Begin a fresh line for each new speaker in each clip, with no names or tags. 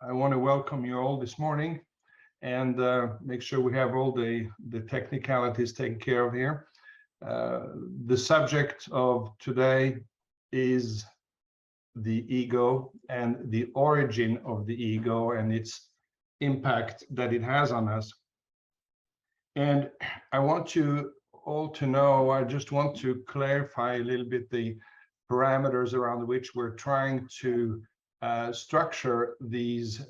I want to welcome you all this morning and make sure we have all the technicalities taken care of here. The subject of today is the ego and the origin of the ego and its impact that it has on us. And I want you all to know, I just want to clarify a little bit the parameters around which we're trying to structure these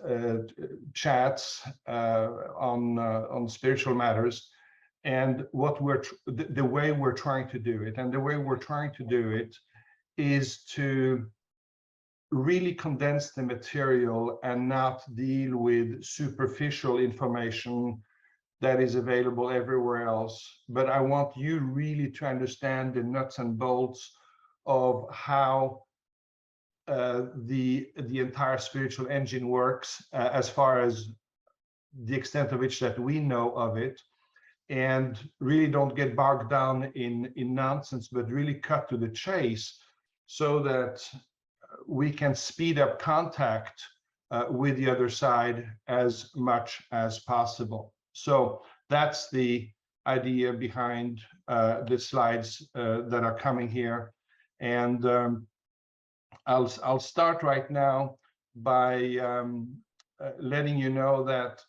chats on spiritual matters, and what the way we're trying to do it. And the way we're trying to do it is to really condense the material and not deal with superficial information that is available everywhere else. But I want you really to understand the nuts and bolts of how the entire spiritual engine works, as far as the extent of which that we know of it, and really don't get bogged down in nonsense, but really cut to the chase so that we can speed up contact with the other side as much as possible. So that's the idea behind the slides that are coming here. And I'll start right now by letting you know that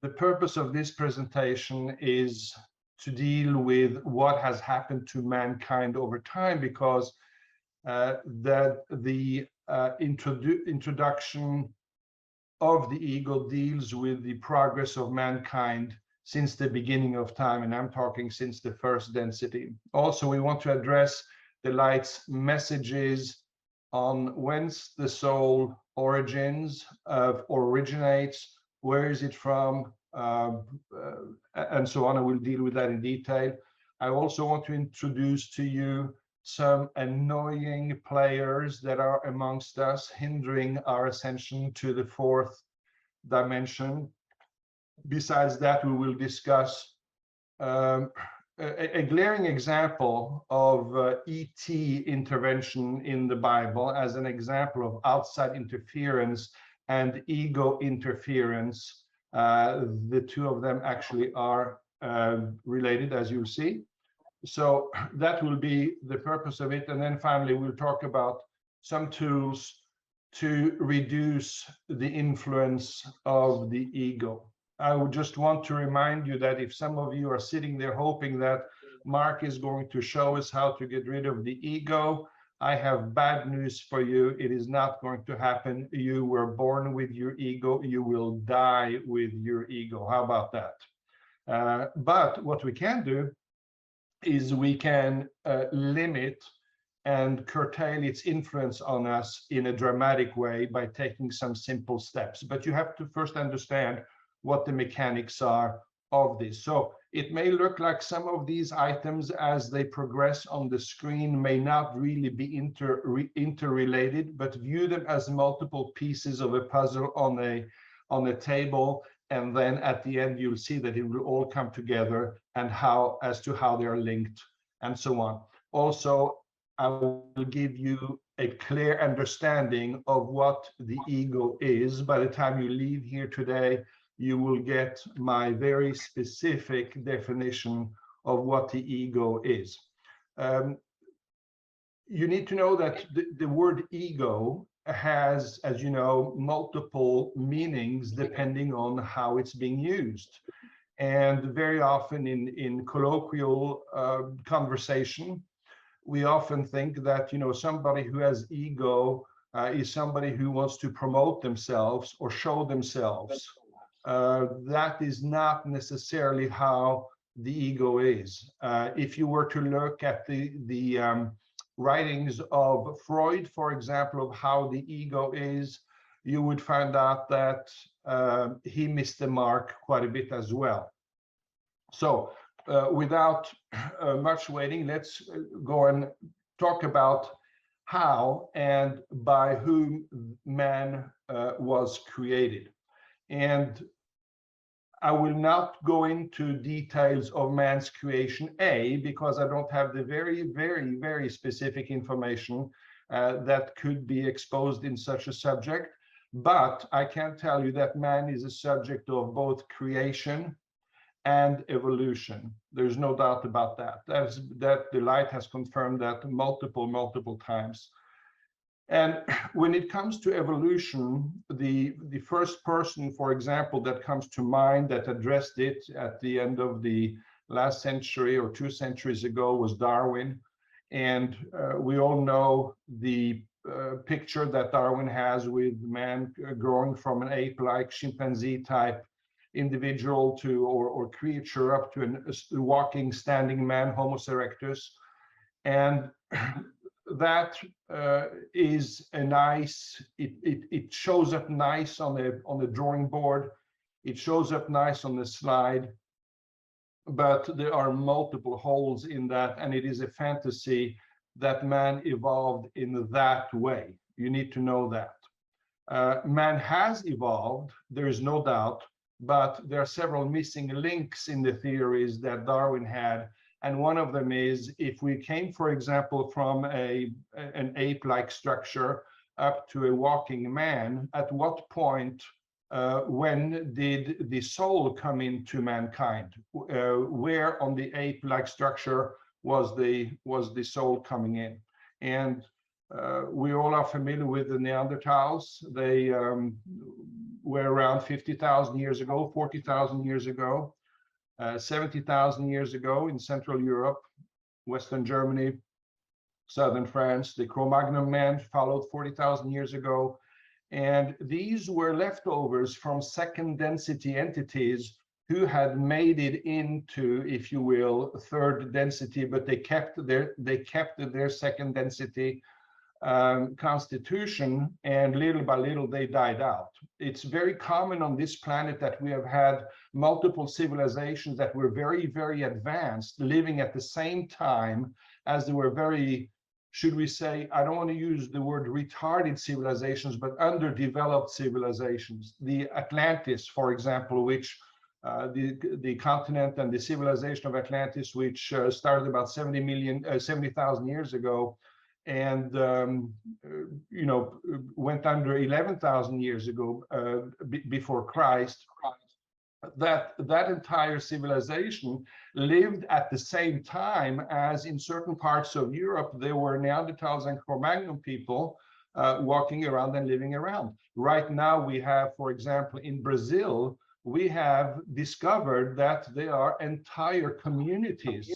the purpose of this presentation is to deal with what has happened to mankind over time, because that the introduction of the ego deals with the progress of mankind since the beginning of time, and I'm talking since the first density. Also, we want to address the light's messages on whence the soul originates, where is it from, and so on. I will deal with that in detail. I also want to introduce to you some annoying players that are amongst us, hindering our ascension to the fourth dimension. Besides that, we will discuss a glaring example of ET intervention in the Bible as an example of outside interference and ego interference. The two of them actually are related, as you'll see. So that will be the purpose of it. And then finally, we'll talk about some tools to reduce the influence of the ego. I would just want to remind you that if some of you are sitting there hoping that Mark is going to show us how to get rid of the ego, I have bad news for you. It is not going to happen. You were born with your ego. You will die with your ego. How about that? But what we can do is we can limit and curtail its influence on us in a dramatic way by taking some simple steps. But you have to first understand what the mechanics are of this. So it may look like some of these items as they progress on the screen may not really be interrelated, but view them as multiple pieces of a puzzle on a table, and then at the end you'll see that it will all come together, and as to how they're linked and so on. Also, I will give you a clear understanding of what the ego is. By the time you leave here today, you will get my very specific definition of what the ego is. You need to know that the word ego has, as you know, multiple meanings depending on how it's being used. And very often in colloquial conversation, we often think that, somebody who has ego is somebody who wants to promote themselves or show themselves. That is not necessarily how the ego is. If you were to look at the writings of Freud, for example, of how the ego is, you would find out that he missed the mark quite a bit as well. So without much waiting, let's go and talk about how and by whom man was created. And I will not go into details of man's creation, because I don't have the very, very, very specific information that could be exposed in such a subject. But I can tell you that man is a subject of both creation and evolution. There's no doubt about that. That the light has confirmed that multiple times. And when it comes to evolution, the first person, for example, that comes to mind that addressed it at the end of the last century or 2 centuries ago was Darwin. And we all know the picture that Darwin has with man growing from an ape-like chimpanzee type individual to or creature up to a walking, standing man, Homo erectus. And that is a nice, it shows up nice on the drawing board. It shows up nice on the slide, but there are multiple holes in that, and it is a fantasy that man evolved in that way. You need to know that. Man has evolved, there is no doubt, but there are several missing links in the theories that Darwin had. And one of them is, if we came, for example, from an ape-like structure up to a walking man, at what point, when did the soul come into mankind? Where on the ape-like structure was the soul coming in? And we all are familiar with the Neanderthals. They were around 50,000 years ago, 40,000 years ago. 70,000 years ago in Central Europe, Western Germany, Southern France. The Cro-Magnon man followed 40,000 years ago. And these were leftovers from second density entities who had made it into, if you will, third density, but they kept their second density constitution, and little by little they died out. It's very common on this planet that we have had multiple civilizations that were very advanced, living at the same time as they were very, should we say, I don't want to use the word retarded civilizations, but underdeveloped civilizations. The Atlantis, for example, which the continent and the civilization of Atlantis, which started about 70,000 years ago, and went under 11,000 years ago before Christ. That entire civilization lived at the same time as, in certain parts of Europe, there were Neanderthals and Cro-Magnon people walking around and living around. Right now we have, for example, in Brazil, we have discovered that there are entire communities,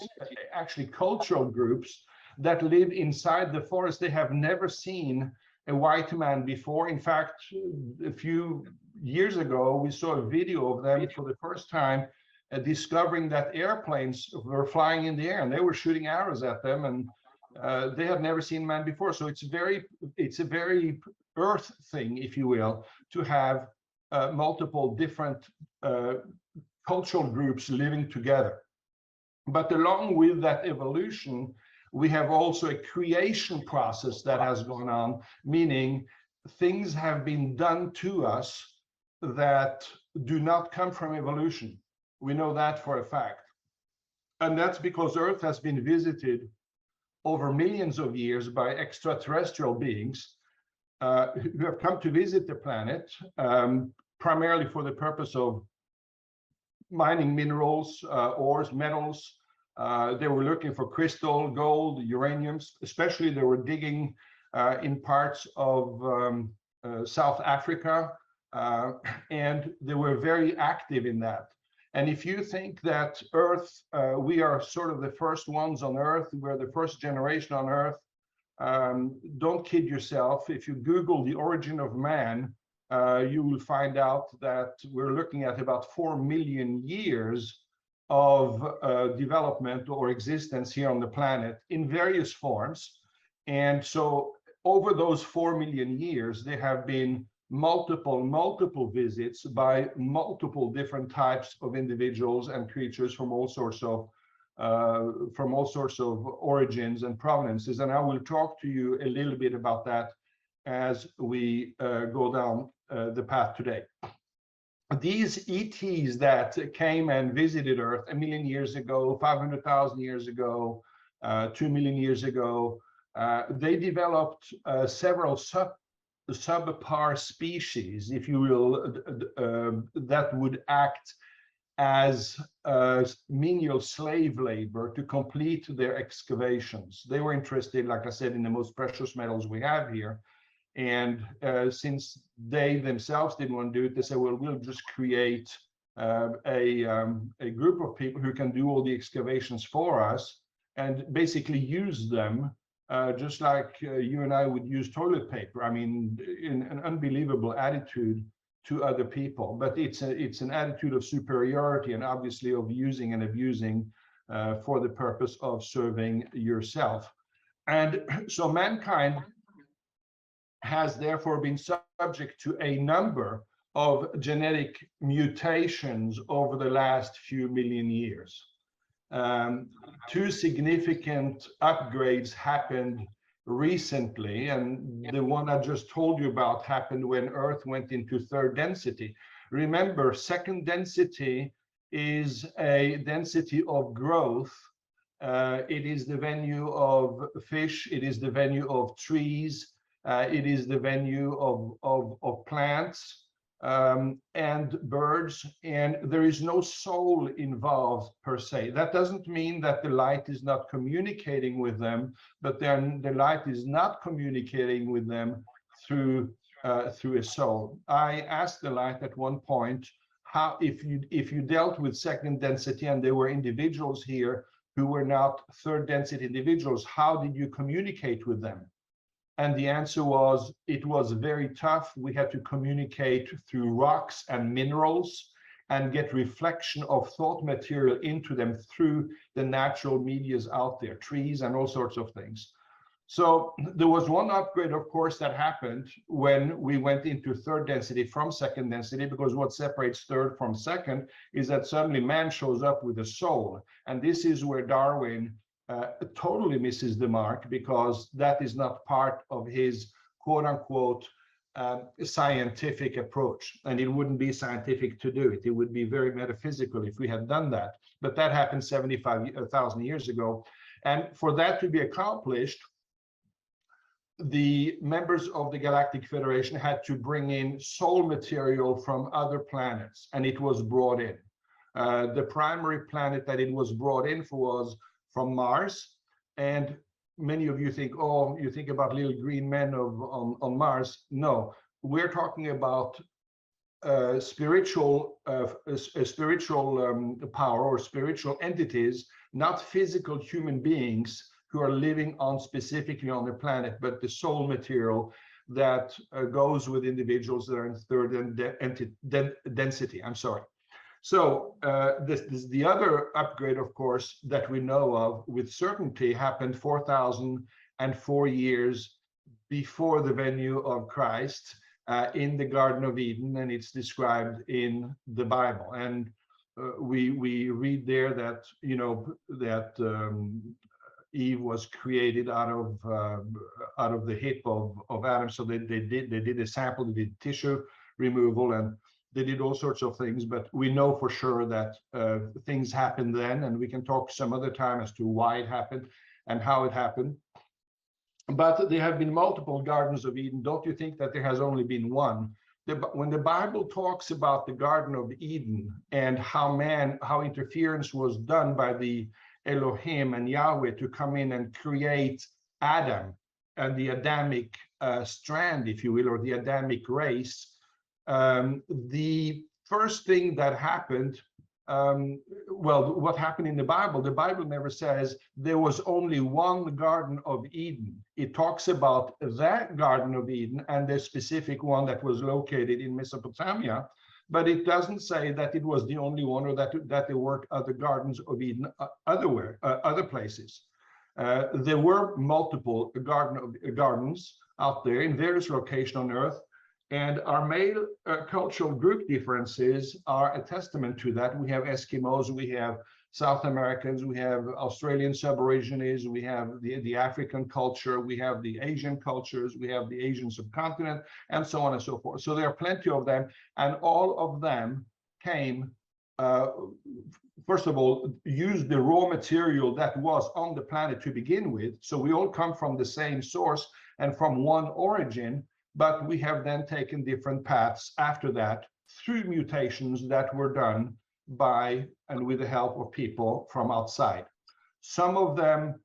actually cultural groups, that live inside the forest. They have never seen a white man before. In fact, a few years ago, we saw a video of them for the first time, discovering that airplanes were flying in the air and they were shooting arrows at them, and they had never seen man before. So it's a very earth thing, if you will, to have multiple different cultural groups living together. But along with that evolution, we have also a creation process that has gone on, meaning things have been done to us that do not come from evolution. We know that for a fact. And that's because Earth has been visited over millions of years by extraterrestrial beings who have come to visit the planet, primarily for the purpose of mining minerals, ores, metals. They were looking for crystal, gold, uraniums, especially they were digging in parts of South Africa, and they were very active in that. And if you think that Earth, we are sort of the first ones on Earth, we're the first generation on Earth, don't kid yourself. If you Google the origin of man, you will find out that we're looking at about 4 million years of development or existence here on the planet in various forms. And so over those 4 million years, there have been multiple visits by multiple different types of individuals and creatures from all sorts of origins and provenances. And I will talk to you a little bit about that as we go down the path today. These ETs that came and visited Earth 1 million years ago, 500,000 years ago, 2 million years ago, they developed several subpar species, if you will, that would act as menial slave labor to complete their excavations. They were interested, like I said, in the most precious metals we have here. And since they themselves didn't want to do it, they said, well, we'll just create a group of people who can do all the excavations for us and basically use them just like you and I would use toilet paper. I mean, in an unbelievable attitude to other people, but it's an attitude of superiority and obviously of using and abusing for the purpose of serving yourself. And so mankind has therefore been subject to a number of genetic mutations over the last few million years. Two significant upgrades happened recently, and the one I just told you about happened when Earth went into third density. Remember, second density is a density of growth. It is the venue of fish, it is the venue of trees, it is the venue of plants and birds, and there is no soul involved per se. That doesn't mean that the light is not communicating with them, but then the light is not communicating with them through a soul. I asked the light at one point, how if you dealt with second density and there were individuals here who were not third density individuals, how did you communicate with them? And the answer was, it was very tough. We had to communicate through rocks and minerals and get reflection of thought material into them through the natural medias out there, trees and all sorts of things. So there was one upgrade, of course, that happened when we went into third density from second density, because what separates third from second is that suddenly man shows up with a soul. And this is where Darwin totally misses the mark, because that is not part of his quote unquote scientific approach, and it wouldn't be scientific to do it. It would be very metaphysical if we had done that, but that happened 75,000 years ago. And for that to be accomplished, the members of the Galactic Federation had to bring in soul material from other planets, and it was brought in. The primary planet that it was brought in for was from Mars, and many of you think, oh, you think about little green men on Mars. No, we're talking about spiritual power or spiritual entities, not physical human beings who are living on specifically on the planet, but the soul material that goes with individuals that are in third density. I'm sorry. So this the other upgrade, of course, that we know of with certainty happened 4,004 years before the venue of Christ in the Garden of Eden, and it's described in the Bible. And we read there that, you know, that Eve was created out of the hip of Adam. So they did a sample, they did tissue removal, and they did all sorts of things, but we know for sure that things happened then, and we can talk some other time as to why it happened and how it happened. But there have been multiple Gardens of Eden. Don't you think that there has only been one? When the Bible talks about the Garden of Eden and how interference was done by the Elohim and Yahweh to come in and create Adam and the Adamic strand, if you will, or the Adamic race, the first thing that happened, well, what happened in the Bible never says there was only one Garden of Eden. It talks about that Garden of Eden and the specific one that was located in Mesopotamia, but it doesn't say that it was the only one, or that there weren't other Gardens of Eden other places. There were multiple gardens out there in various locations on Earth. And our male cultural group differences are a testament to that. We have Eskimos, we have South Americans, we have Australian Subaborigines, we have the African culture, we have the Asian cultures, we have the Asian subcontinent, and so on and so forth. So there are plenty of them, and all of them came, first of all, used the raw material that was on the planet to begin with. So we all come from the same source and from one origin. but we have then taken different paths after that through mutations that were done by and with the help of people from outside. Some of them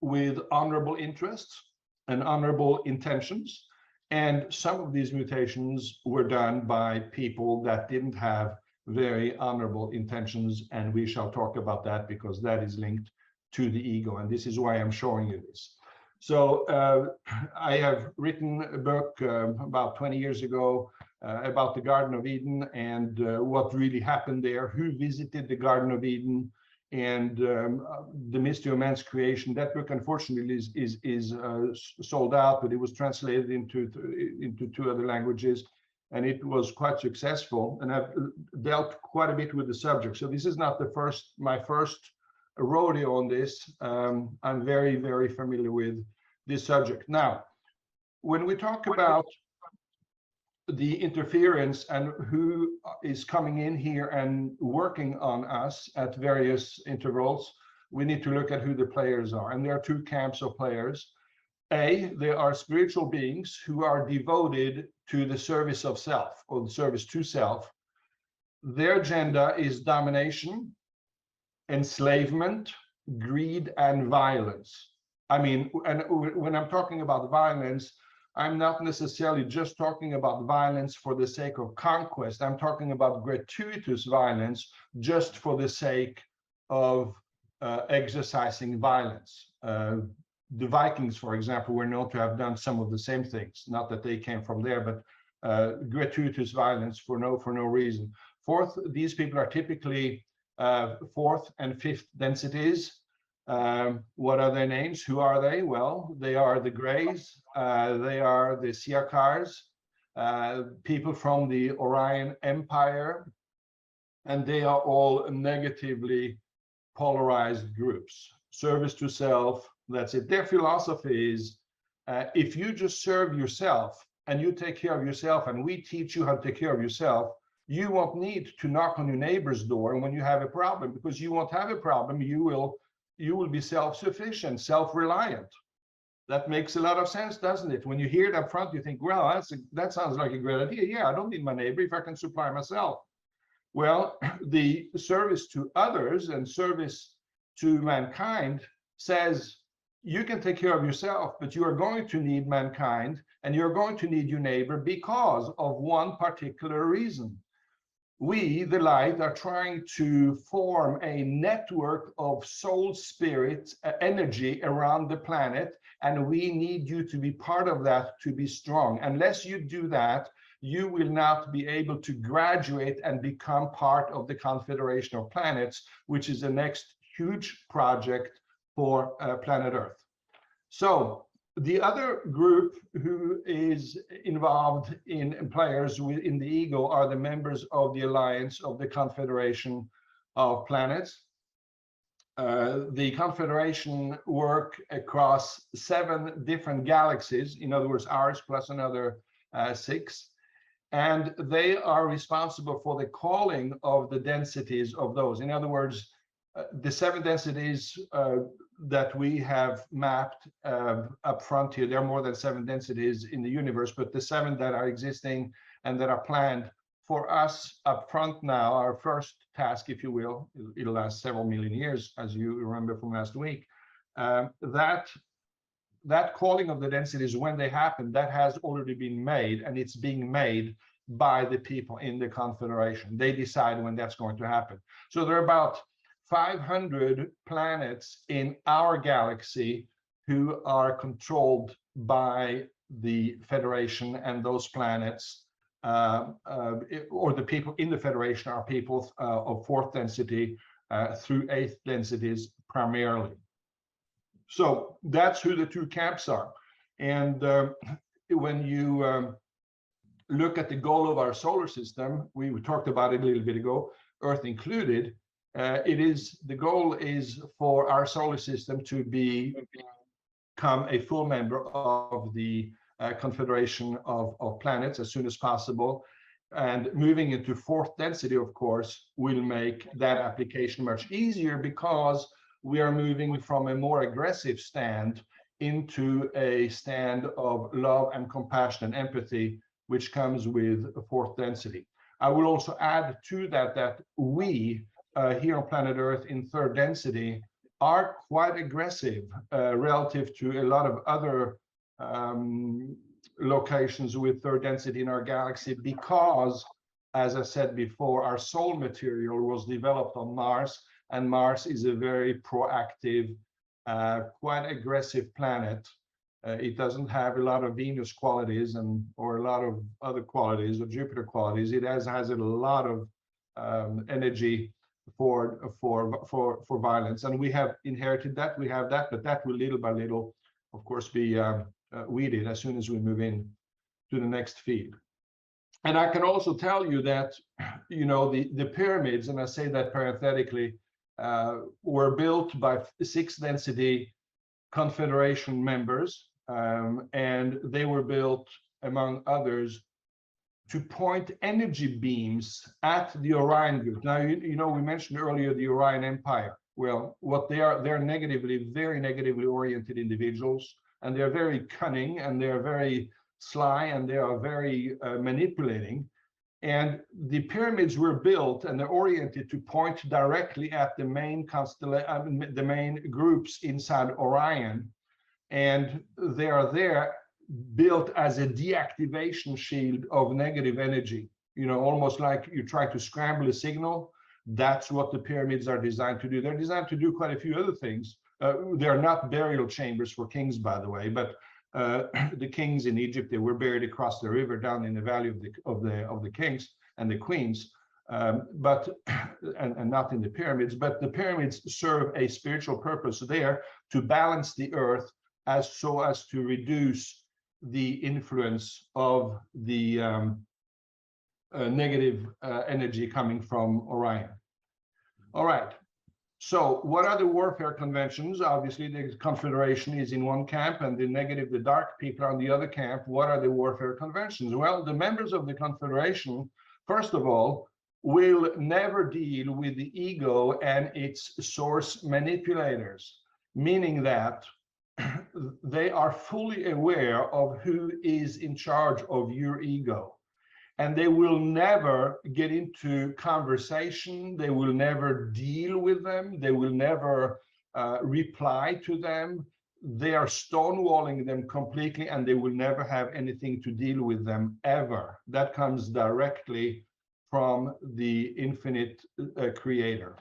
with honorable interests and honorable intentions, and some of these mutations were done by people that didn't have very honorable intentions, and we shall talk about that because that is linked to the ego, and this is why I'm showing you this. So I have written a book about 20 years ago about the Garden of Eden and what really happened there, who visited the Garden of Eden, and the mystery of man's creation. That book, unfortunately, is sold out, but it was translated into 2 other languages, and it was quite successful. And I've dealt quite a bit with the subject. So this is not my first rodeo on this. I'm very, very familiar with this subject. Now, when we talk about the interference and who is coming in here and working on us at various intervals, we need to look at who the players are. And there are 2 camps of players. There are spiritual beings who are devoted to the service of self, or the service to self. Their agenda is domination, enslavement, greed, and violence. I mean, and when I'm talking about violence, I'm not necessarily just talking about violence for the sake of conquest. I'm talking about gratuitous violence just for the sake of exercising violence. The Vikings, for example, were known to have done some of the same things. Not that they came from there, but gratuitous violence for no reason. Fourth, these people are typically 4th and 5th densities. What are their names? Who are they? Well, they are the Greys, they are the Siakars, people from the Orion Empire, and they are all negatively polarized groups. Service to self, that's it. Their philosophy is, if you just serve yourself and you take care of yourself, and we teach you how to take care of yourself, you won't need to knock on your neighbor's door when you have a problem, because you won't have a problem. You will be self-sufficient, self-reliant. That makes a lot of sense, doesn't it? When you hear it up front, you think, well, that sounds like a great idea. Yeah, I don't need my neighbor if I can supply myself. Well, the service to others and service to mankind says you can take care of yourself, but you are going to need mankind and you're going to need your neighbor because of one particular reason. We, the light, are trying to form a network of soul spirit energy around the planet, and we need you to be part of that to be strong. Unless you do that, you will not be able to graduate and become part of the Confederation of Planets, which is the next huge project for planet Earth. So the other group who is involved in players in the ego are the members of the Alliance of the Confederation of Planets. The Confederation work across 7 different galaxies, in other words, ours plus another 6. And they are responsible for the calling of the densities of those. In other words, the 7 densities that we have mapped up front here, there are more than 7 densities in the universe, but the 7 that are existing and that are planned for us up front now, our first task, if you will, it'll last several million years, as you remember from last week, that calling of the densities, when they happen, that has already been made, and it's being made by the people in the Confederation. They decide when that's going to happen. So there are about 500 planets in our galaxy who are controlled by the Federation, and those planets, or the people in the Federation, are people of 4th density through 8th densities primarily. So that's who the 2 camps are. And when you look at the goal of our solar system, we talked about it a little bit ago, Earth included, the goal is for our solar system to become a full member of the Confederation of Planets as soon as possible. And moving into 4th density, of course, will make that application much easier, because we are moving from a more aggressive stand into a stand of love and compassion and empathy, which comes with a fourth density. I will also add to that that we here on planet Earth in third density are quite aggressive relative to a lot of other locations with third density in our galaxy, because, as I said before, our soul material was developed on Mars, and Mars is a very proactive, quite aggressive planet. It doesn't have a lot of Venus qualities or a lot of other qualities or Jupiter qualities. It has a lot of energy for violence, and we have inherited that. We have that, but that will little by little, of course, be weeded as soon as we move in to the next field. And I can also tell you that, you know, the pyramids, and I say that parenthetically, were built by sixth density confederation members, and they were built, among others, to point energy beams at the Orion group. Now, you know, we mentioned earlier the Orion Empire. Well, what they're very negatively oriented individuals, and they're very cunning, and they're very sly, and they are very manipulating. And the pyramids were built and they're oriented to point directly at the main the main groups inside Orion, and they are there built as a deactivation shield of negative energy. You know, almost like you try to scramble a signal. That's what the pyramids are designed to do. They're designed to do quite a few other things. They're not burial chambers for kings, by the way, but the kings in Egypt, they were buried across the river down in the valley of the kings and the queens, but not in the pyramids. But the pyramids serve a spiritual purpose there to balance the earth so as to reduce the influence of the negative energy coming from Orion. All right. So what are the warfare conventions? Obviously, the Confederation is in one camp, and the negative, the dark people are in the other camp. What are the warfare conventions? Well, the members of the Confederation, first of all, will never deal with the ego and its source manipulators, meaning that they are fully aware of who is in charge of your ego. And they will never get into conversation. They will never deal with them. They will never reply to them. They are stonewalling them completely, and they will never have anything to deal with them ever. That comes directly from the infinite creator.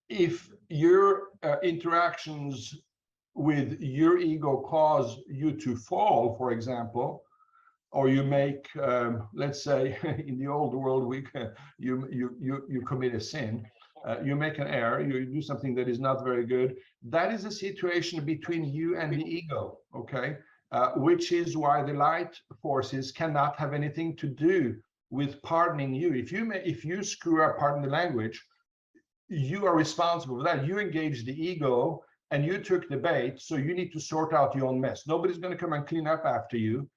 If your interactions with your ego cause you to fall, for example, or you make, let's say, in the old world, you commit a sin, you make an error, you do something that is not very good. That is a situation between you and the ego, okay? Which is why the light forces cannot have anything to do with pardoning you. If you screw up, pardon the language, you are responsible for that. You engaged the ego and you took the bait, so you need to sort out your own mess. Nobody's going to come and clean up after you.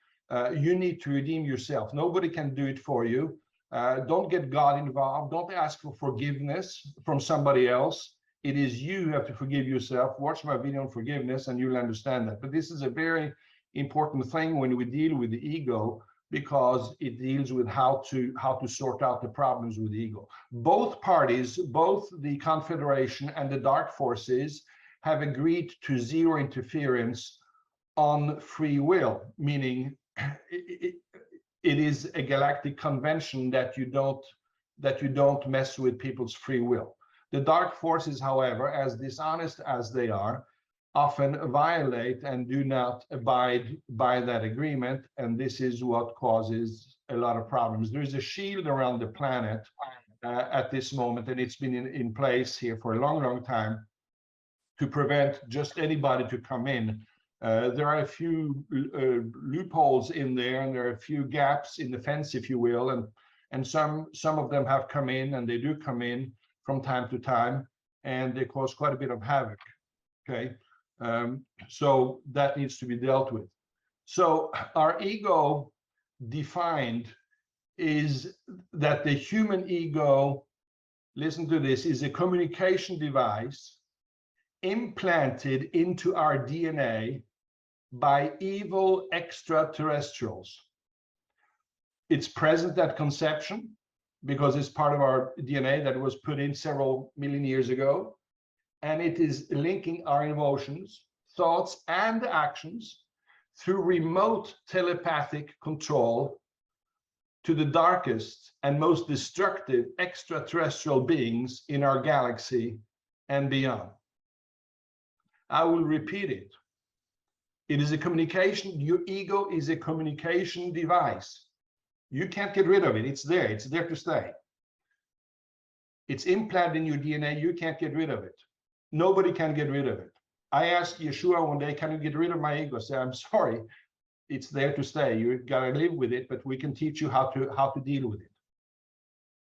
You need to redeem yourself. Nobody can do it for you. Don't get God involved. Don't ask for forgiveness from somebody else. It is you who have to forgive yourself. Watch my video on forgiveness and you'll understand that. But this is a very important thing when we deal with the ego, because it deals with how to sort out the problems with the ego. Both parties, both the Confederation and the Dark Forces, have agreed to zero interference on free will, meaning it is a galactic convention that you don't mess with people's free will. The Dark Forces, however, as dishonest as they are, often violate and do not abide by that agreement, and this is what causes a lot of problems. There is a shield around the planet at this moment, and it's been in place here for a long time to prevent just anybody to come in. There are a few loopholes in there, and there are a few gaps in the fence, if you will, and some of them have come in, and they do come in from time to time, and they cause quite a bit of havoc. Okay, so that needs to be dealt with. So our ego defined is that the human ego, listen to this, is a communication device implanted into our DNA by evil extraterrestrials. It's present at conception because it's part of our DNA that was put in several million years ago. And it is linking our emotions, thoughts, and actions through remote telepathic control to the darkest and most destructive extraterrestrial beings in our galaxy and beyond. I will repeat it. It is a communication, your ego is a communication device. You can't get rid of it, it's there to stay. It's implanted in your DNA, you can't get rid of it. Nobody can get rid of it. I asked Yeshua one day, can you get rid of my ego? I said, I'm sorry, it's there to stay. You gotta live with it, but we can teach you how to deal with it.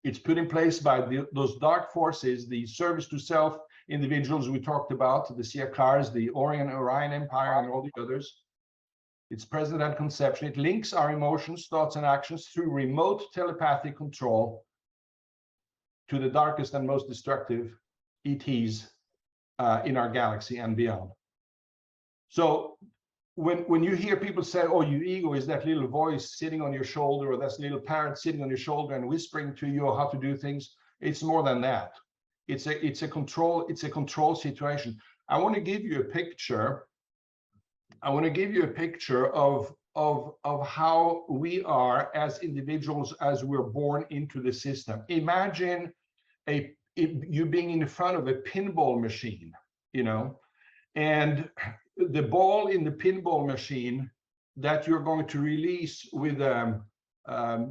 It's put in place by those dark forces, the service to self individuals we talked about, the Siakars, the Orion Empire, and all the others. It's present at conception. It links our emotions, thoughts, and actions through remote telepathic control to the darkest and most destructive ETs in our galaxy and beyond. So when you hear people say, oh, your ego is that little voice sitting on your shoulder, or that's a little parrot sitting on your shoulder and whispering to you how to do things, it's more than that. It's a control situation. I want to give you a picture. I want to give you a picture of how we are as individuals as we're born into the system. Imagine you being in front of a pinball machine, you know, and the ball in the pinball machine that you're going to release with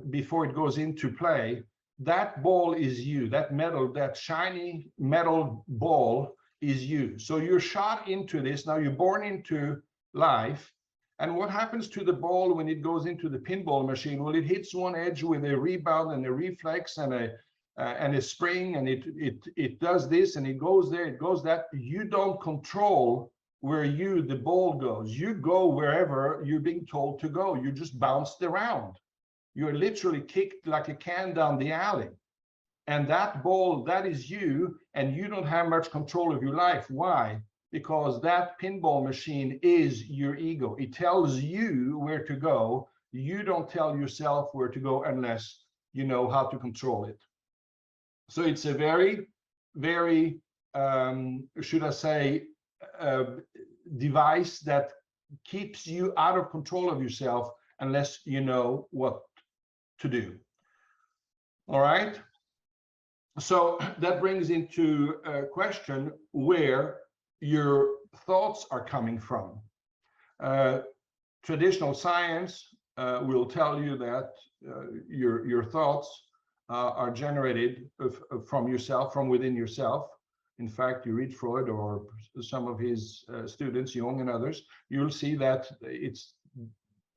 before it goes into play, that ball is you. That shiny metal ball is you. So you're shot into this. Now you're born into life. And what happens to the ball when it goes into the pinball machine? Well, it hits one edge with a rebound and a reflex and a spring, and it does this and it goes there, it goes that. You don't control where the ball goes. You go wherever you're being told to go. You just bounced around. You're literally kicked like a can down the alley. And that ball, that is you, and you don't have much control of your life. Why? Because that pinball machine is your ego. It tells you where to go. You don't tell yourself where to go unless you know how to control it. So it's a very, very, should I say, device that keeps you out of control of yourself unless you know what to do. All right. So that brings into a question where your thoughts are coming from. Traditional science will tell you that your thoughts are generated from yourself, from within yourself. In fact, you read Freud or some of his students, Jung and others, you'll see that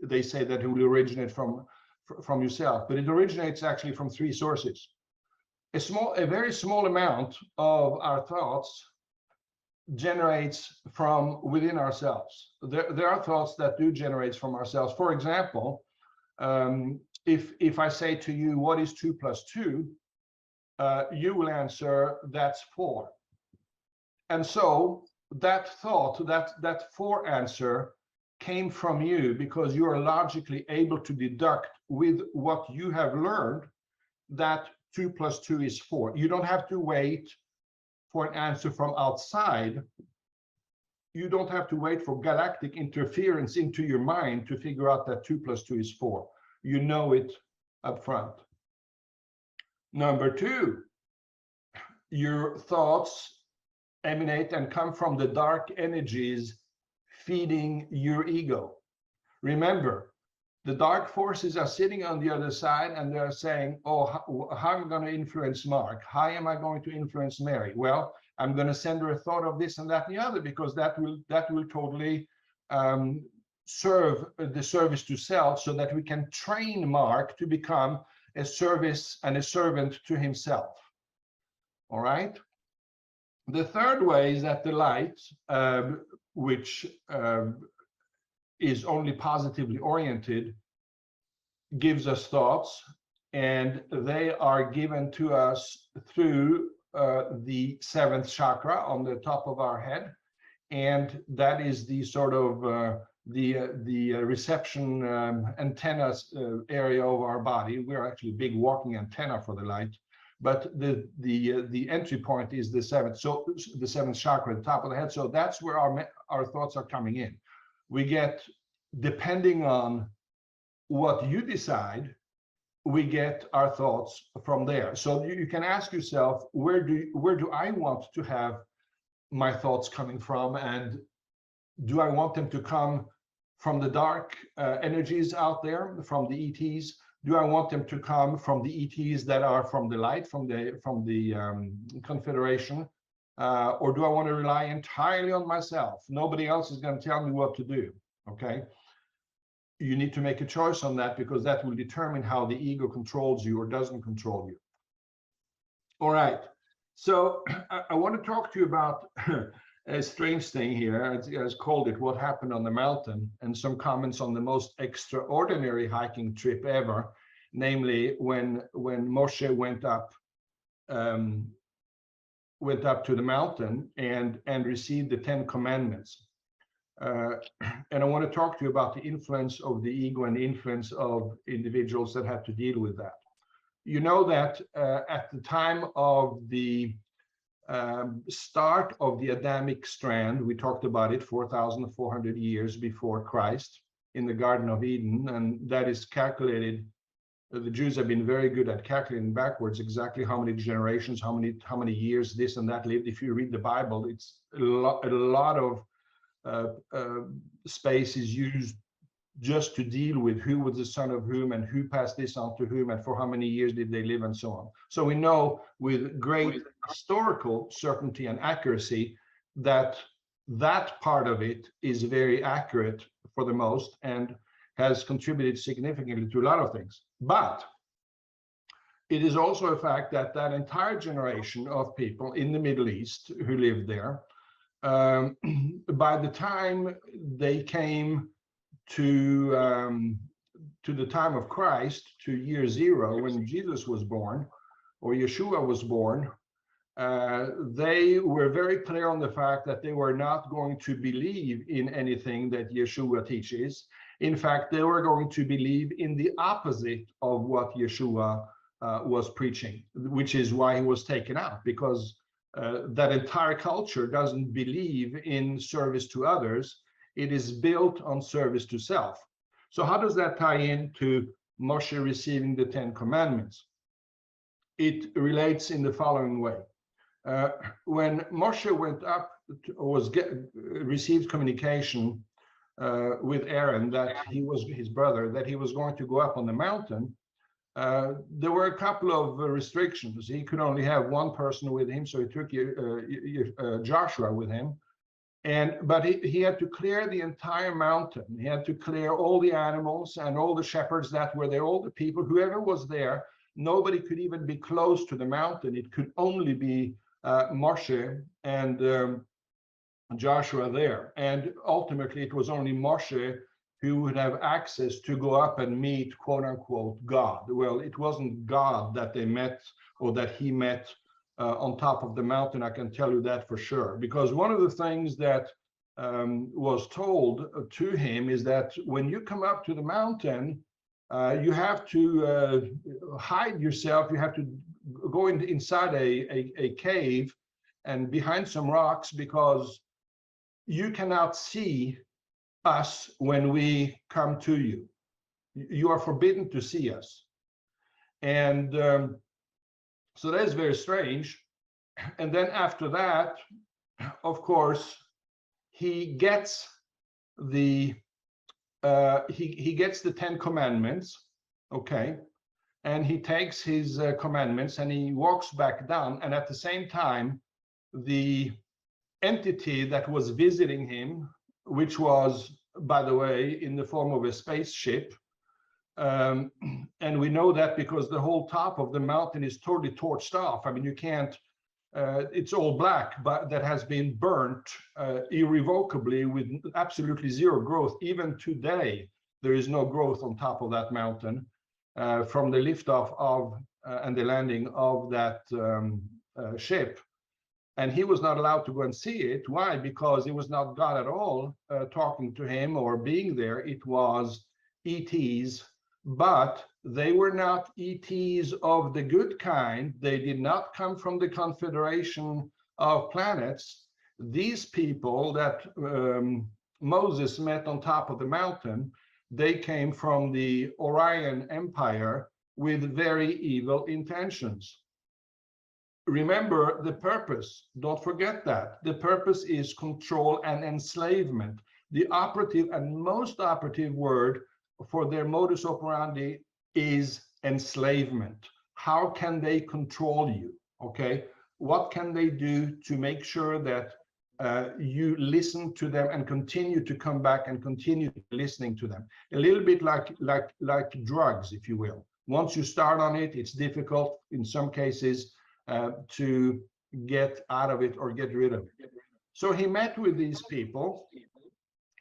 they say that it will originate from yourself, but it originates actually from three sources. A very small amount of our thoughts generates from within ourselves. There are thoughts that do generate from ourselves. For example, if I say to you, what is 2 + 2? You will answer, that's 4. And so that thought, that 4 answer came from you because you are logically able to deduct with what you have learned that 2 + 2 is 4. You don't have to wait for an answer from outside. You don't have to wait for galactic interference into your mind to figure out that 2 + 2 is 4. You know it up front. Number 2, your thoughts emanate and come from the dark energies feeding your ego. Remember, the dark forces are sitting on the other side and they're saying, oh, how am I going to influence Mark? How am I going to influence Mary? Well, I'm going to send her a thought of this and that and the other, because that will totally serve the service to self, so that we can train Mark to become a service and a servant to himself. All right. The third way is that the light, which is only positively oriented, gives us thoughts, and they are given to us through the seventh chakra on the top of our head, and that is the sort of the reception antennas area of our body. We're actually a big walking antenna for the light, but the entry point is the seventh. So the seventh chakra, the top of the head. So that's where our thoughts are coming in. We get, depending on what you decide, we get our thoughts from there. So you can ask yourself, where do I want to have my thoughts coming from, and do I want them to come from the dark energies out there, from the ETs? Do I want them to come from the ETs that are from the light, from the Confederation, or do I want to rely entirely on myself? Nobody else is going to tell me what to do. Okay, you need to make a choice on that, because that will determine how the ego controls you or doesn't control you. All right, so I want to talk to you about a strange thing here. As called it, what happened on the mountain, and some comments on the most extraordinary hiking trip ever, namely when Moshe went up to the mountain and received the 10 Commandments. And I want to talk to you about the influence of the ego and the influence of individuals that have to deal with that. You know that at the time of the start of the Adamic strand, we talked about it 4,400 years before Christ in the Garden of Eden, and that is calculated. The Jews have been very good at calculating backwards exactly how many generations, how many years this and that lived. If you read the Bible, it's a lot of space is used just to deal with who was the son of whom and who passed this on to whom and for how many years did they live and so on. So we know with great historical certainty and accuracy that that part of it is very accurate for the most and has contributed significantly to a lot of things. But it is also a fact that that entire generation of people in the Middle East who lived there, by the time they came to the time of Christ, to year zero, when Jesus was born, or Yeshua was born, they were very clear on the fact that they were not going to believe in anything that Yeshua teaches. In fact, they were going to believe in the opposite of what Yeshua was preaching, which is why he was taken out, because that entire culture doesn't believe in service to others. It is built on service to self. So how does that tie into Moshe receiving the 10 Commandments? It relates in the following way. When Moshe went up, received communication with Aaron that he was his brother, that he was going to go up on the mountain, there were a couple of restrictions. He could only have one person with him, so he took Joshua with him. But he had to clear the entire mountain. He had to clear all the animals and all the shepherds that were there, all the people, whoever was there. Nobody could even be close to the mountain. It could only be Moshe and Joshua there. And ultimately, it was only Moshe who would have access to go up and meet, quote unquote, God. Well, it wasn't God that they met or that he met on top of the mountain, I can tell you that for sure. Because one of the things that was told to him is that when you come up to the mountain, you have to hide yourself. You have to go inside a cave and behind some rocks, because you cannot see us when we come to you. You are forbidden to see us. And so that is very strange. And then after that, of course, he gets the he gets the 10 Commandments, okay, and he takes his commandments and he walks back down. And at the same time, the entity that was visiting him, which was, by the way, in the form of a spaceship, and we know that because the whole top of the mountain is totally torched off. I mean, you can't, it's all black, but that has been burnt irrevocably with absolutely zero growth. Even today, there is no growth on top of that mountain from the liftoff of and the landing of that ship, and he was not allowed to go and see it. Why? Because it was not God at all talking to him or being there. It was ETs, but they were not ETs of the good kind. They did not come from the Confederation of Planets. These people that Moses met on top of the mountain, they came from the Orion Empire with very evil intentions. Remember the purpose. Don't forget that. The purpose is control and enslavement. The operative and most operative word for their modus operandi is enslavement. How can they control you? Okay. What can they do to make sure that you listen to them and continue to come back and continue listening to them? A little bit like drugs, if you will. Once you start on it, it's difficult in some cases to get out of it or get rid of it. So he met with these people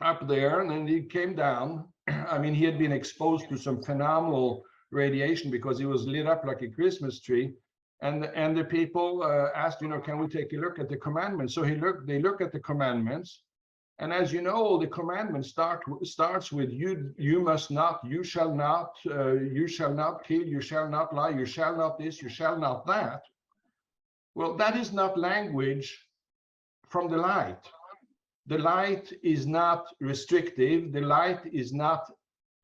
up there, and then he came down. I mean, he had been exposed to some phenomenal radiation because he was lit up like a Christmas tree. And the people asked, you know, can we take a look at the commandments? So they look at the commandments. And as you know, the commandment starts with you must not, you shall not kill, you shall not lie, you shall not this, you shall not that. Well, that is not language from the light. The light is not restrictive. The light is not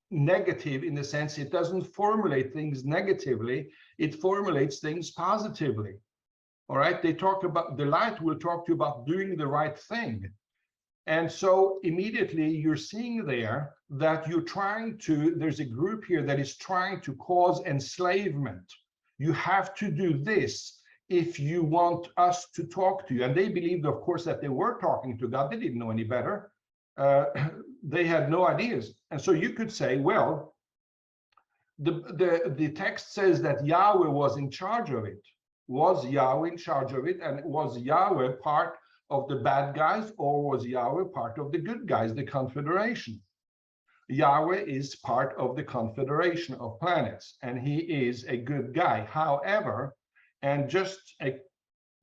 negative in the sense it doesn't formulate things negatively. It formulates things positively. All right. They talk about, the light will talk to you about doing the right thing. And so immediately you're seeing there that there's a group here that is trying to cause enslavement. You have to do this if you want us to talk to you. And they believed, of course, that they were talking to God. They didn't know any better. They had no ideas. And so you could say, well, the text says that Yahweh was in charge of it. Was Yahweh in charge of it? And was Yahweh part of the bad guys, or was Yahweh part of the good guys, the Confederation? Yahweh is part of the Confederation of Planets, and he is a good guy. However, and just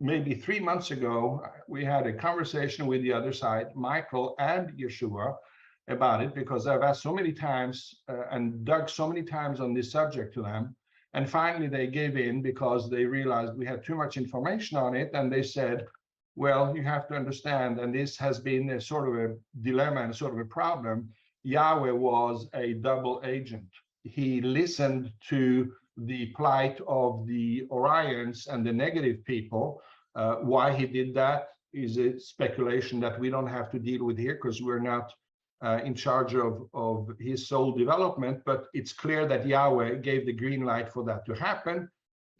maybe 3 months ago, we had a conversation with the other side, Michael and Yeshua, about it, because I've asked so many times and dug so many times on this subject to them. And finally, they gave in because they realized we had too much information on it. And they said, well, you have to understand, and this has been a sort of a dilemma and sort of a problem. Yahweh was a double agent. He listened to the plight of the Orions and the negative people. Why he did that is a speculation that we don't have to deal with here, because we're not in charge of his soul development. But it's clear that Yahweh gave the green light for that to happen.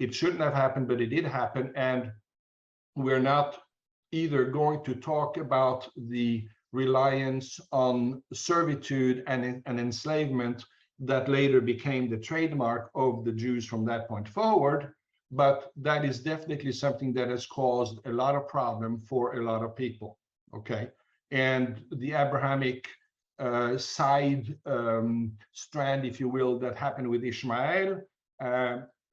It shouldn't have happened, but it did happen. And we're not either going to talk about the reliance on servitude and enslavement that later became the trademark of the Jews from that point forward, but that is definitely something that has caused a lot of problem for a lot of people, okay? And the Abrahamic side strand, if you will, that happened with Ishmael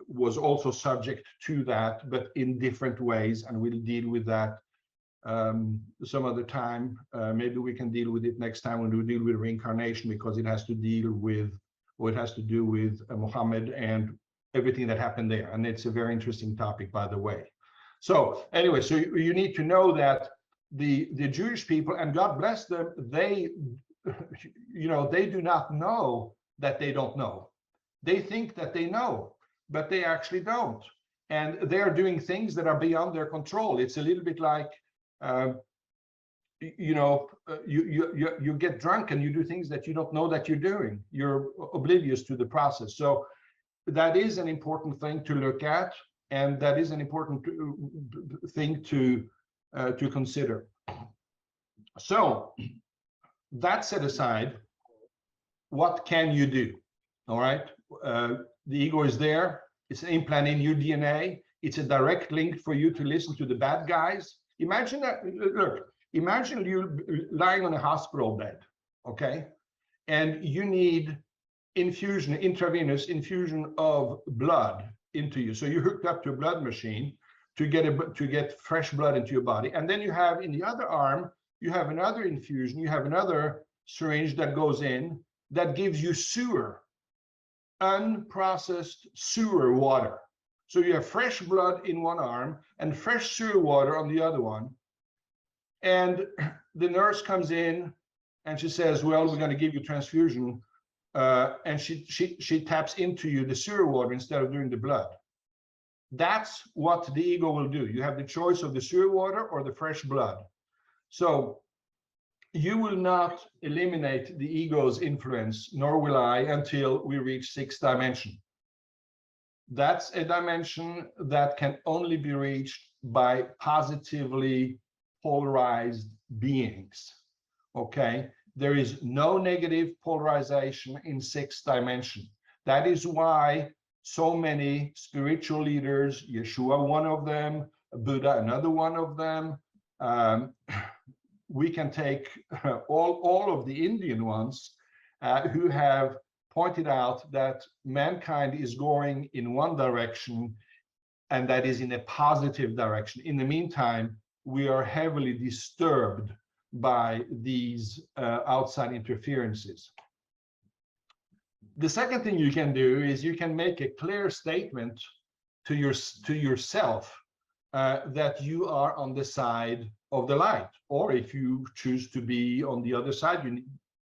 was also subject to that, but in different ways, and we'll deal with that some other time. Maybe we can deal with it next time when we deal with reincarnation, because it has to deal with, or it has to do with Muhammad and everything that happened there. And it's a very interesting topic, by the way. So anyway, so you need to know that the Jewish people, and God bless them, they, you know, they do not know that they don't know. They think that they know, but they actually don't. And they're doing things that are beyond their control. It's a little bit like, you know, you get drunk and you do things that you don't know that you're doing. You're oblivious to the process. So that is an important thing to look at, and that is an important thing to consider. So that set aside, what can you do? All right, the ego is there. It's an implant in your DNA. It's a direct link for you to listen to the bad guys. Imagine that. Look, imagine you lying on a hospital bed, okay, and you need intravenous infusion of blood into you. So you're hooked up to a blood machine. to get fresh blood into your body. And then you have in the other arm, you have another infusion, you have another syringe that goes in that gives you sewer, unprocessed sewer water. So you have fresh blood in one arm and fresh sewer water on the other one. And the nurse comes in and she says, well, we're going to give you transfusion. And she taps into you the sewer water instead of doing the blood. That's what the ego will do. You have the choice of the sewer water or the fresh blood. So you will not eliminate the ego's influence, nor will I, until we reach sixth dimension. That's a dimension that can only be reached by positively polarized beings. Okay? There is no negative polarization in sixth dimension. That is why so many spiritual leaders, Yeshua, one of them, Buddha, another one of them, we can take all of the Indian ones who have pointed out that mankind is going in one direction, and that is in a positive direction. In the meantime, we are heavily disturbed by these outside interferences. The second thing you can do is you can make a clear statement to yourself that you are on the side of the light, or if you choose to be on the other side,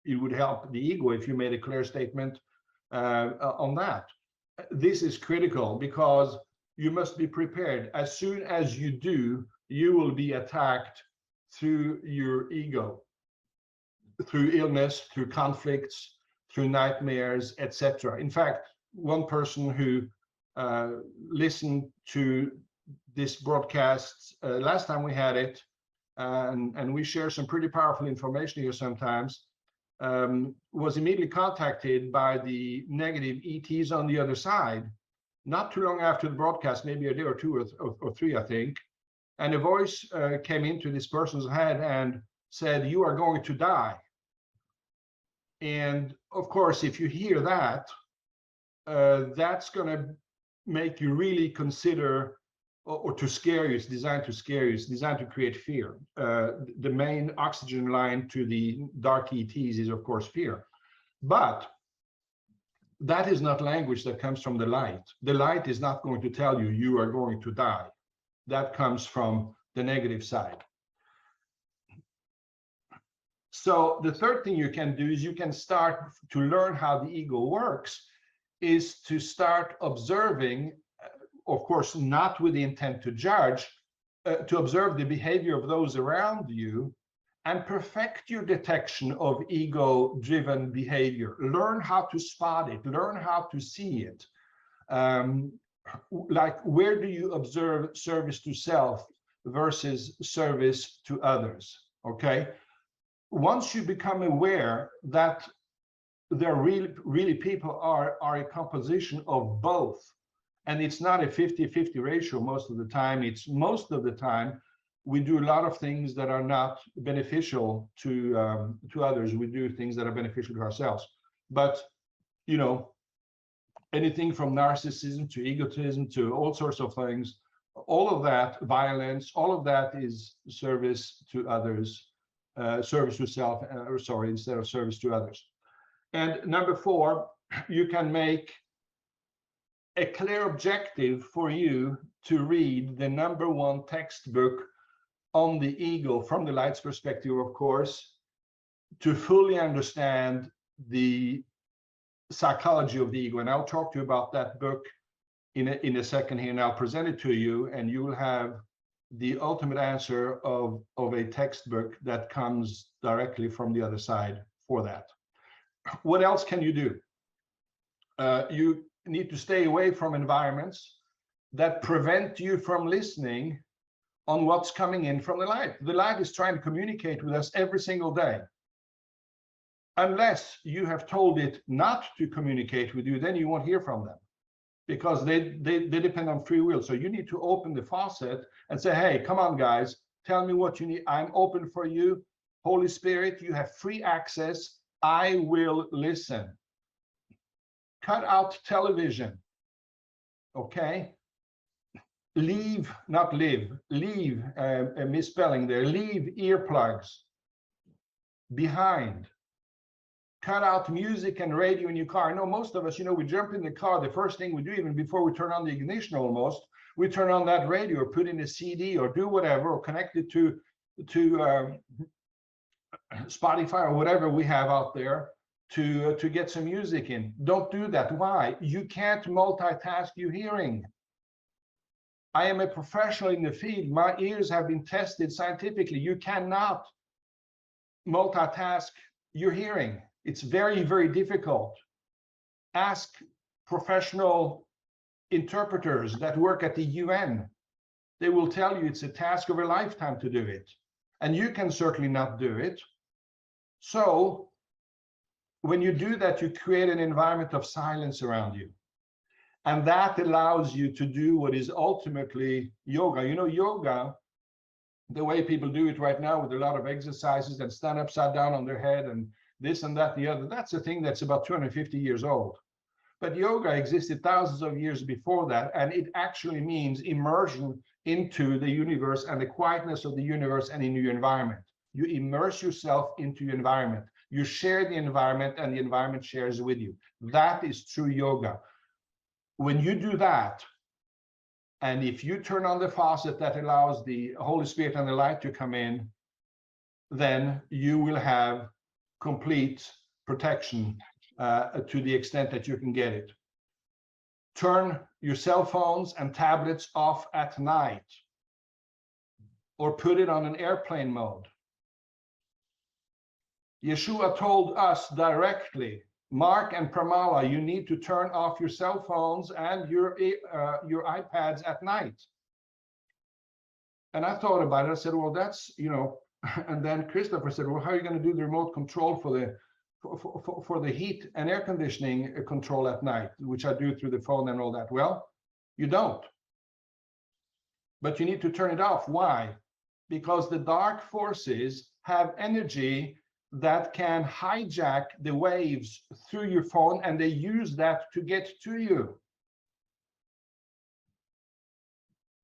it would help the ego if you made a clear statement on that. This is critical because you must be prepared. As soon as you do, you will be attacked through your ego, through illness, through conflicts, through nightmares, etc. In fact, one person who listened to this broadcast last time we had it, and we share some pretty powerful information here sometimes, was immediately contacted by the negative ETs on the other side, not too long after the broadcast, maybe a day or two or three, I think. And a voice came into this person's head and said, "You are going to die." And of course, if you hear that, that's going to make you really consider, or to scare you. It's designed to scare you. It's designed to create fear. The main oxygen line to the dark ETs is, of course, fear. But that is not language that comes from the light. The light is not going to tell you you are going to die. That comes from the negative side. So the third thing you can do is you can start to learn how the ego works, is to start observing, of course, not with the intent to judge, to observe the behavior of those around you and perfect your detection of ego-driven behavior. Learn how to spot it, learn how to see it. Like, where do you observe service to self versus service to others? Okay. Once you become aware that there really people are a composition of both, and it's not a 50-50 ratio most of the time, it's most of the time we do a lot of things that are not beneficial to others. We do things that are beneficial to ourselves. But, you know, anything from narcissism to egotism to all sorts of things, all of that, violence, all of that is service to others, service to self, instead of service to others. And number 4, you can make a clear objective for you to read the #1 textbook on the ego from the light's perspective, of course, to fully understand the psychology of the ego. And I'll talk to you about that book in a second here, and I'll present it to you, and you will have the ultimate answer of a textbook that comes directly from the other side for that. What else can you do? You need to stay away from environments that prevent you from listening on what's coming in from the light. The light is trying to communicate with us every single day. Unless you have told it not to communicate with you, then you won't hear from them, because they depend on free will. So you need to open the faucet and say, hey, come on, guys, tell me what you need. I'm open for you. Holy Spirit, you have free access. I will listen. Cut out television. Okay? leave, not live, leave, a misspelling there, leave earplugs behind. Cut out music and radio in your car. I know most of us, we jump in the car, the first thing we do, even before we turn on the ignition almost, we turn on that radio or put in a CD or do whatever, or connect it to Spotify or whatever we have out there to get some music in. Don't do that. Why? You can't multitask your hearing. I am a professional in the field. My ears have been tested scientifically. You cannot multitask your hearing. It's very, very difficult. Ask professional interpreters that work at the UN. They will tell you it's a task of a lifetime to do it. And you can certainly not do it. So when you do that, you create an environment of silence around you. And that allows you to do what is ultimately yoga. Yoga, the way people do it right now with a lot of exercises and stand upside down on their head and this and that, the other, that's a thing that's about 250 years old. But yoga existed thousands of years before that, and it actually means immersion into the universe and the quietness of the universe and in your environment. You immerse yourself into your environment. You share the environment and the environment shares with you. That is true yoga. When you do that, and if you turn on the faucet that allows the Holy Spirit and the light to come in, then you will have complete protection to the extent that you can get it. Turn your cell phones and tablets off at night, or put it on an airplane mode. Yeshua told us directly, Mark and Pramala, you need to turn off your cell phones and your iPads at night. And I thought about it. I said, well, that's, and then Christopher said, well, how are you going to do the remote control for the heat and air conditioning control at night, which I do through the phone and all that? Well, you don't. But you need to turn it off. Why? Because the dark forces have energy that can hijack the waves through your phone, and they use that to get to you.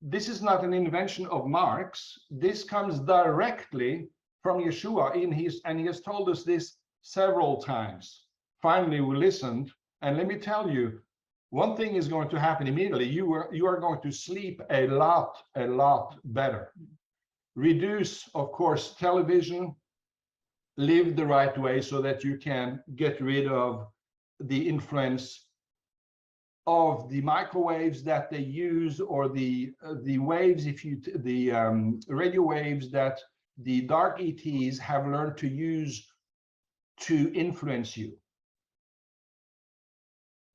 This is not an invention of Marx. This comes directly from Yeshua, and he has told us this several times. Finally, we listened, and let me tell you, one thing is going to happen immediately. You are going to sleep a lot better. Reduce, of course, television. Live the right way so that you can get rid of the influence of the microwaves that they use, or the waves, radio waves that the dark ETs have learned to use to influence you.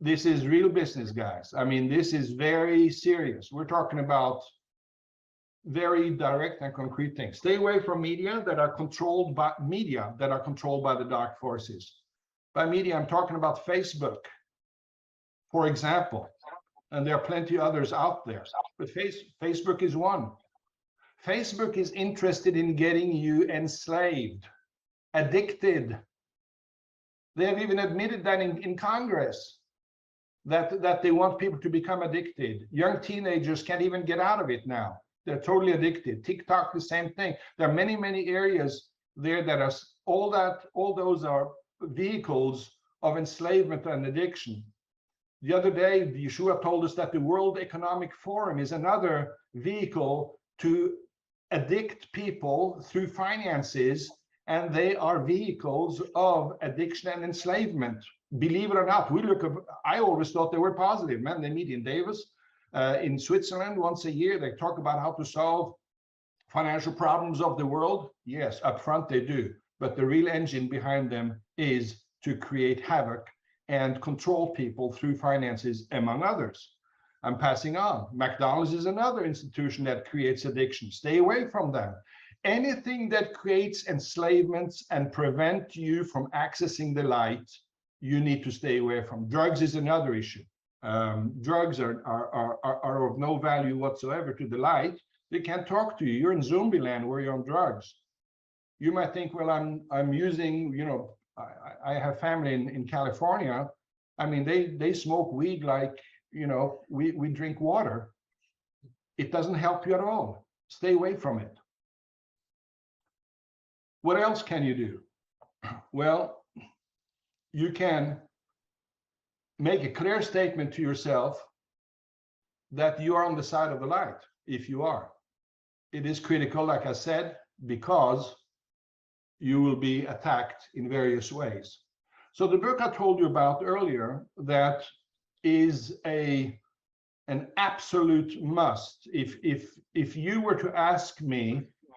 This is real business, guys. I mean, this is very serious. We're talking about very direct and concrete things. Stay away from media that are controlled by the dark forces. By media, I'm talking about Facebook, for example, and there are plenty others out there, but Facebook is one. Facebook is interested in getting you enslaved, addicted. They have even admitted that in Congress, that they want people to become addicted. Young teenagers can't even get out of it now. They're totally addicted. TikTok, the same thing. There are many areas there that are all those are vehicles of enslavement and addiction. The other day, Yeshua told us that the World Economic Forum is another vehicle to addict people through finances, and they are vehicles of addiction and enslavement. Believe it or not, I always thought they were positive. Man, they meet in Davos, in Switzerland once a year. They talk about how to solve financial problems of the world. Yes, up front they do, but the real engine behind them is to create havoc and control people through finances, among others. I'm passing on. McDonald's is another institution that creates addiction. Stay away from them. Anything that creates enslavements and prevent you from accessing the light, you need to stay away from. Drugs is another issue. Drugs are of no value whatsoever to the light. They can't talk to you. You're in zombie land where you're on drugs. You might think, well, I'm using, I have family in California. I mean, they smoke weed like, we drink water. It doesn't help you at all. Stay away from it. What else can you do? Well, you can make a clear statement to yourself that you are on the side of the light, if you are. It is critical, like I said, because you will be attacked in various ways. So the book I told you about earlier, that is an absolute must. If you were to ask me,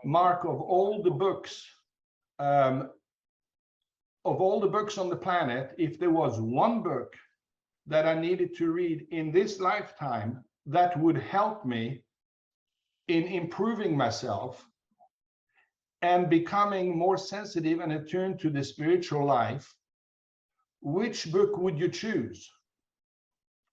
Mark, of all the books on the planet, if there was one book that I needed to read in this lifetime that would help me in improving myself and becoming more sensitive and attuned to the spiritual life, which book would you choose?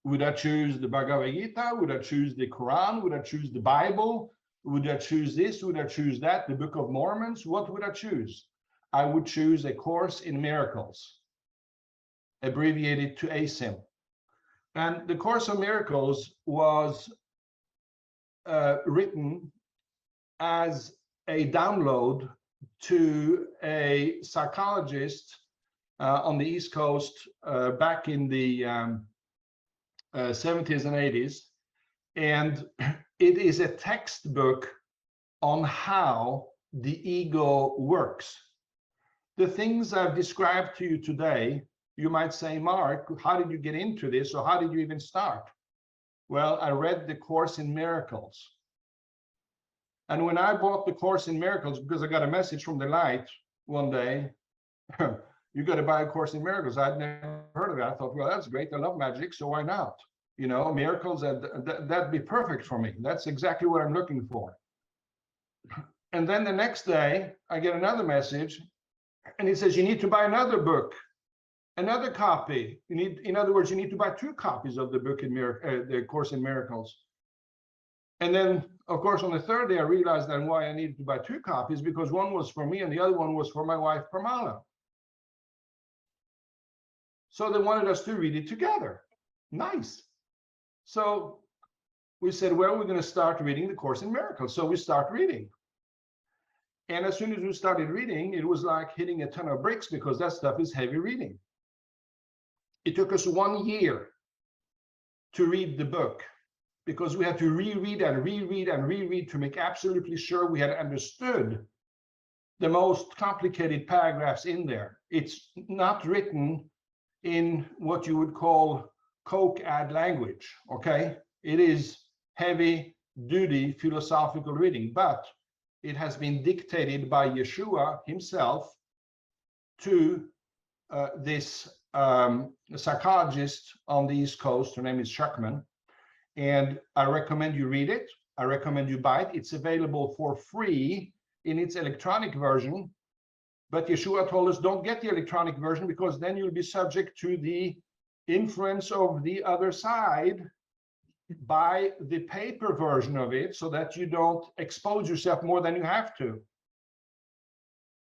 Would I choose the Bhagavad Gita? Would I choose the Quran? Would I choose the Bible? Would I choose this? Would I choose that? The Book of Mormons? What would I choose? I would choose A Course in Miracles, abbreviated to ACIM. And the Course of Miracles was written as a download to a psychologist on the East Coast back in the 70s and 80s. And it is a textbook on how the ego works. The things I've described to you today, you might say, Mark, how did you get into this, or how did you even start? Well, I read the Course in Miracles. And when I bought the Course in Miracles, because I got a message from the light one day, you got to buy A Course in Miracles. I'd never heard of it. I thought, well, that's great. I love magic, so why not? You know, miracles, that'd be perfect for me. That's exactly what I'm looking for. And then the next day, I get another message, and he says, you need to buy another book, another copy. You need, in other words, you need to buy 2 copies of the book in the Course in Miracles. And then, of course, on the third day, I realized then why I needed to buy 2 copies, because one was for me and the other one was for my wife, Pramala. So they wanted us to read it together. Nice. So we said, well, we're going to start reading the Course in Miracles. So we start reading. And as soon as we started reading, it was like hitting a ton of bricks, because that stuff is heavy reading. It took us 1 year to read the book, because we had to reread and reread and reread to make absolutely sure we had understood the most complicated paragraphs in there. It's not written in what you would call Coke ad language, okay? It is heavy duty philosophical reading, but it has been dictated by Yeshua himself to this psychologist on the East Coast. Her name is Schuckman. And I recommend you read it. I recommend you buy it. It's available for free in its electronic version. But Yeshua told us, don't get the electronic version, because then you'll be subject to the influence of the other side. Buy the paper version of it so that you don't expose yourself more than you have to.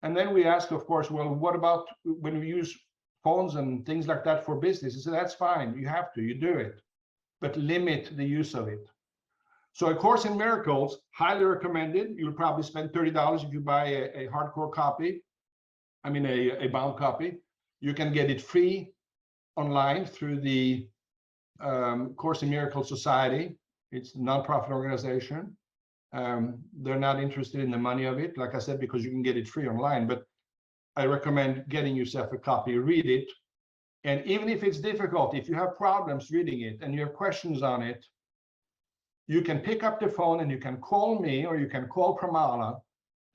And then we asked, of course, well, what about when we use phones and things like that for business? He said, that's fine. You have to, you do it, but limit the use of it. So A Course in Miracles, highly recommended. You'll probably spend $30 if you buy a hardcore copy. I mean, a bound copy. You can get it free online through the Course in Miracles Society. It's a nonprofit organization. They're not interested in the money of it, like I said, because you can get it free online. But I recommend getting yourself a copy, read it. And even if it's difficult, if you have problems reading it and you have questions on it, you can pick up the phone and you can call me, or you can call Pramala,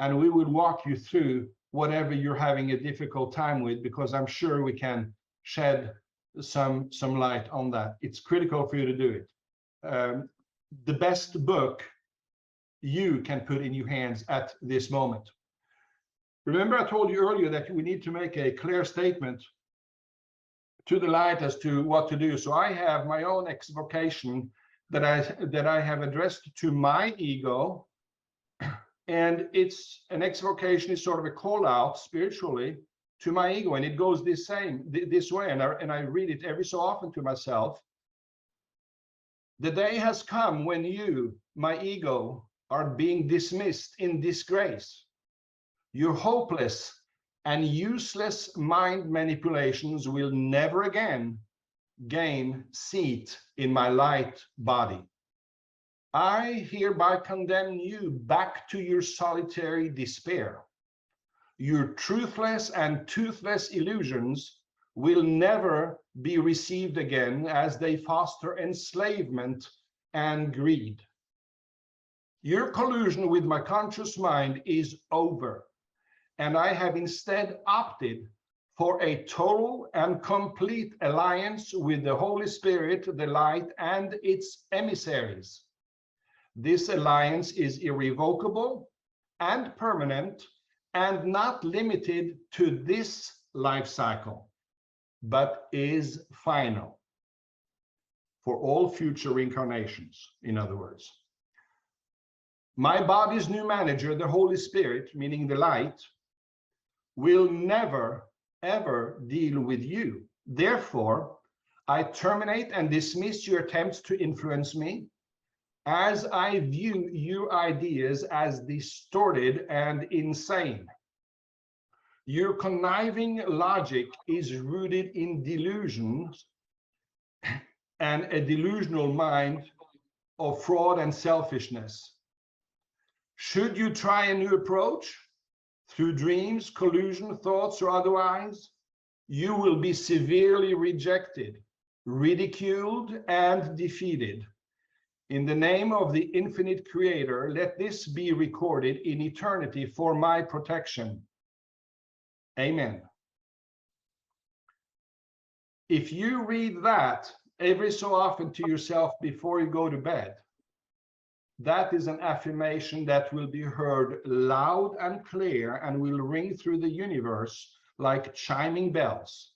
and we will walk you through whatever you're having a difficult time with, because I'm sure we can shed some light on that. It's critical for you to do it. The best book you can put in your hands at this moment. Remember, I told you earlier that we need to make a clear statement to the light as to what to do. So I have my own exivocation that I have addressed to my ego, and it's an exivocation is sort of a call out spiritually to my ego, and it goes this way, and I read it every so often to myself. The day has come when you my ego, are being dismissed in disgrace. Your hopeless and useless mind manipulations will never again gain seat in my light body. I hereby condemn you back to your solitary despair. Your truthless and toothless illusions will never be received again, as they foster enslavement and greed. Your collusion with my conscious mind is over, and I have instead opted for a total and complete alliance with the Holy Spirit, the light, and its emissaries. This alliance is irrevocable and permanent, and not limited to this life cycle, but is final for all future incarnations, in other words. My body's new manager, the Holy Spirit, meaning the light, will never, ever deal with you. Therefore, I terminate and dismiss your attempts to influence me, as I view your ideas as distorted and insane. Your conniving logic is rooted in delusions and a delusional mind of fraud and selfishness. Should you try a new approach, through dreams, collusion, thoughts, or otherwise, you will be severely rejected, ridiculed, and defeated. In the name of the infinite Creator, let this be recorded in eternity for my protection. Amen. If you read that every so often to yourself before you go to bed, that is an affirmation that will be heard loud and clear and will ring through the universe like chiming bells.